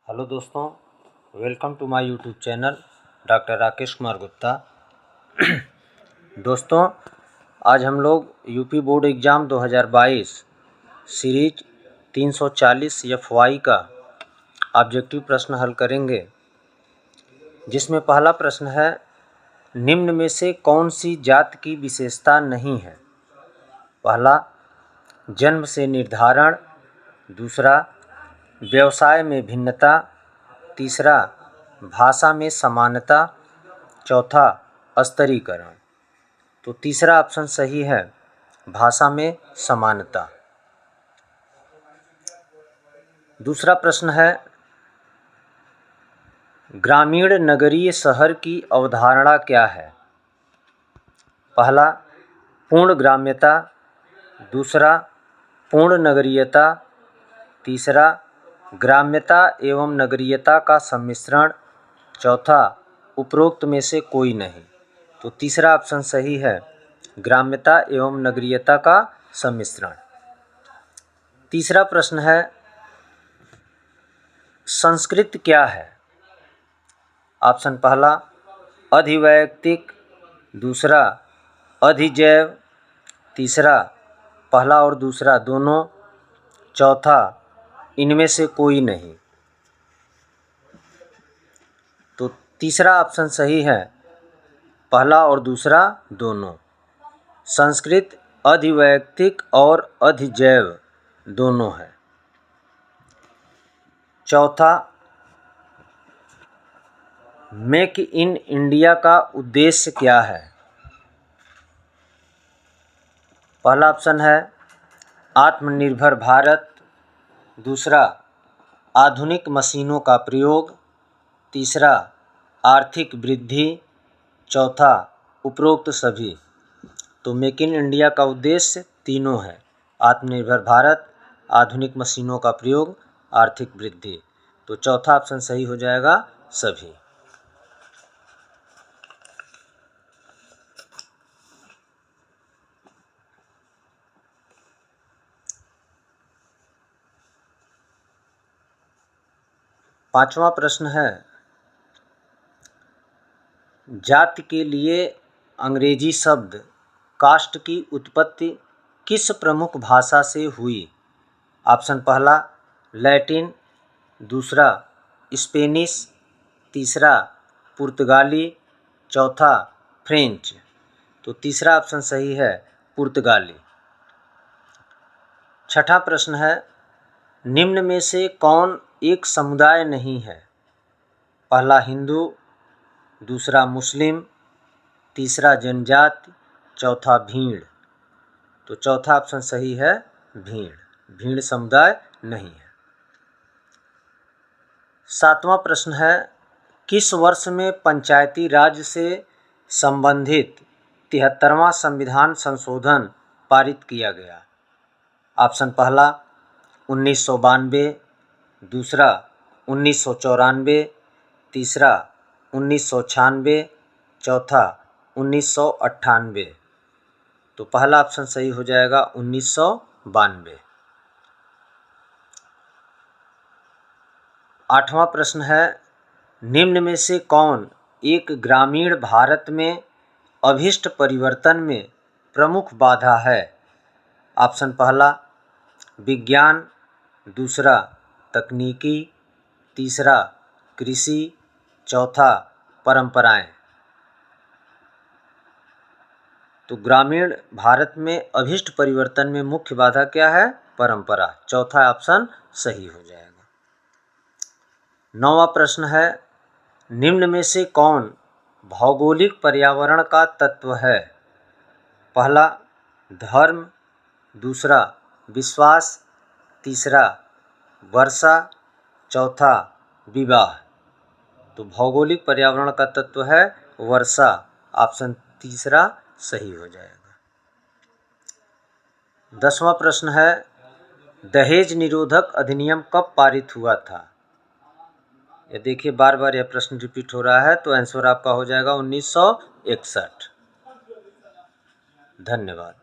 Hello दोस्तों, welcome to my YouTube channel doctor Rakesh Kumar Gupta. दोस्तों, आज हम लोग UP board exam 2022 series 340 FY का ऑब्जेक्टिव प्रश्न हल करेंगे, जिसमें पहला प्रश्न है, निम्न में से कौन सी जाति की विशेषता नहीं है? पहला, जन्म से निर्धारण। दूसरा, व्यवसाय में भिन्नता। तीसरा, भाषा में समानता। चौथा, स्तरीकरण। तो तीसरा ऑप्शन सही है, भाषा में समानता। दूसरा प्रश्न है, ग्रामीण नगरीय शहर की अवधारणा क्या है? पहला, पूर्ण ग्राम्यता। दूसरा, पूर्ण नगरीयता। तीसरा, ग्राम्यता एवं नगरीयता का सम्मिश्रण। चौथा, उपरोक्त में से कोई नहीं। तो तीसरा ऑप्शन सही है, ग्राम्यता एवं नगरीयता का सम्मिश्रण। तीसरा प्रश्न है, संस्कृत क्या है? ऑप्शन पहला, अधिवैयक्तिक। दूसरा, अधिजैव। तीसरा, पहला और दूसरा दोनों। चौथा, इनमें से कोई नहीं। तो तीसरा ऑप्शन सही है, पहला और दूसरा दोनों। संस्कृत अधिवैयक्तिक और अधिजैव दोनों है। चौथा, मेक इन इंडिया का उद्देश्य क्या है? पहला ऑप्शन है आत्मनिर्भर भारत। दूसरा, आधुनिक मशीनों का प्रयोग। तीसरा, आर्थिक वृद्धि। चौथा, उपरोक्त सभी। तो मेक इन इंडिया का उद्देश्य तीनों है, आत्मनिर्भर भारत, आधुनिक मशीनों का प्रयोग, आर्थिक वृद्धि। तो चौथा ऑप्शन सही हो जाएगा, सभी। पांचवा प्रश्न है, जाति के लिए अंग्रेजी शब्द कास्ट की उत्पत्ति किस प्रमुख भाषा से हुई? ऑप्शन पहला, लैटिन। दूसरा, स्पेनिश। तीसरा, पुर्तगाली। चौथा, फ्रेंच। तो तीसरा ऑप्शन सही है, पुर्तगाली। छठा प्रश्न है, निम्न में से कौन एक समुदाय नहीं है? पहला, हिंदू। दूसरा, मुस्लिम। तीसरा, जनजाति। चौथा, भीड़। तो चौथा ऑप्शन सही है, भीड़। भीड़ समुदाय नहीं है। सातवां प्रश्न है, किस वर्ष में पंचायती राज से संबंधित 73वां संविधान संशोधन पारित किया गया? ऑप्शन पहला, 1992। दूसरा, 1994। तीसरा, 1996। चौथा, 1998। तो पहला ऑप्शन सही हो जाएगा, 1992। आठवां प्रश्न है, निम्न में से कौन एक ग्रामीण भारत में अभीष्ट परिवर्तन में प्रमुख बाधा है? ऑप्शन पहला, विज्ञान। दूसरा, तकनीकी। तीसरा, कृषि। चौथा, परंपराएं। तो ग्रामीण भारत में अभीष्ट परिवर्तन में मुख्य बाधा क्या है? परंपरा। चौथा ऑप्शन सही हो जाएगा। नौवां प्रश्न है, निम्न में से कौन भौगोलिक पर्यावरण का तत्व है? पहला, धर्म। दूसरा, विश्वास। तीसरा, वर्षा। चौथा, विवाह। तो भौगोलिक पर्यावरण का तत्व है वर्षा। ऑप्शन तीसरा सही हो जाएगा। 10वां प्रश्न है, दहेज निरोधक अधिनियम कब पारित हुआ था? ये देखिए, बार बार यह प्रश्न रिपीट हो रहा है, तो आंसर आपका हो जाएगा 1961। धन्यवाद।